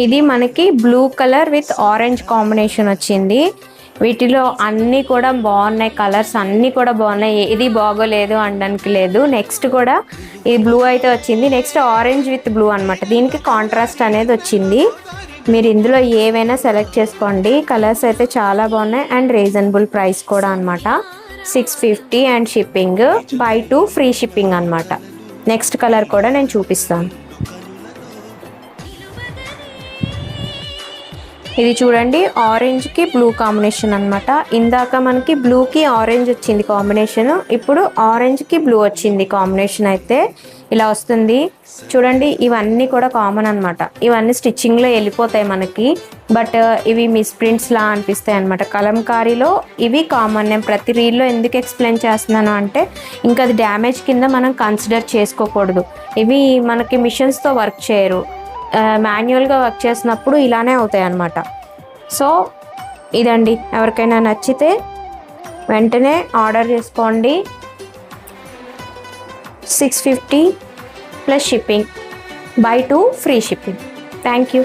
ఇది మనకి blue colour with orange combination వచ్చింది. వీటిలో అన్నీ కూడా బాగున్నాయి, కలర్స్ అన్నీ కూడా బాగున్నాయి, ఏది బాగోలేదు అనడానికి లేదు. నెక్స్ట్ కూడా ఈ బ్లూ అయితే వచ్చింది. నెక్స్ట్ ఆరెంజ్ విత్ బ్లూ అనమాట, దీనికి కాంట్రాస్ట్ అనేది వచ్చింది. మీరు ఇందులో ఏవైనా సెలెక్ట్ చేసుకోండి. కలర్స్ అయితే చాలా బాగున్నాయి అండ్ రీజనబుల్ ప్రైస్ కూడా అనమాట. 650 and shipping, by 2 free shipping అనమాట. నెక్స్ట్ కలర్ కూడా నేను చూపిస్తాను. ఇది చూడండి, ఆరెంజ్కి బ్లూ కాంబినేషన్ అనమాట. ఇందాక మనకి బ్లూకి ఆరెంజ్ వచ్చింది కాంబినేషన్, ఇప్పుడు ఆరెంజ్కి బ్లూ వచ్చింది కాంబినేషన్. అయితే ఇలా వస్తుంది చూడండి. ఇవన్నీ కూడా కామన్ అనమాట, ఇవన్నీ స్టిచ్చింగ్లో వెళ్ళిపోతాయి మనకి, బట్ ఇవి మిస్ ప్రింట్స్ లా అనిపిస్తాయి అనమాట. కలంకారీలో ఇవి కామన్. నేను ప్రతి రీల్లో ఎందుకు ఎక్స్ప్లెయిన్ చేస్తున్నాను అంటే, ఇంకా అది డ్యామేజ్ కింద మనం కన్సిడర్ చేసుకోకూడదు. ఇవి మనకి మిషన్స్తో వర్క్ చేయరు, మాన్యువల్గా వర్క్ చేసినప్పుడు ఇలానే అవుతాయి అన్నమాట. సో ఇదండి, ఎవరికైనా నచ్చితే వెంటనే ఆర్డర్ చేసుకోండి. 650 plus shipping, by 2 free shipping. Thank you.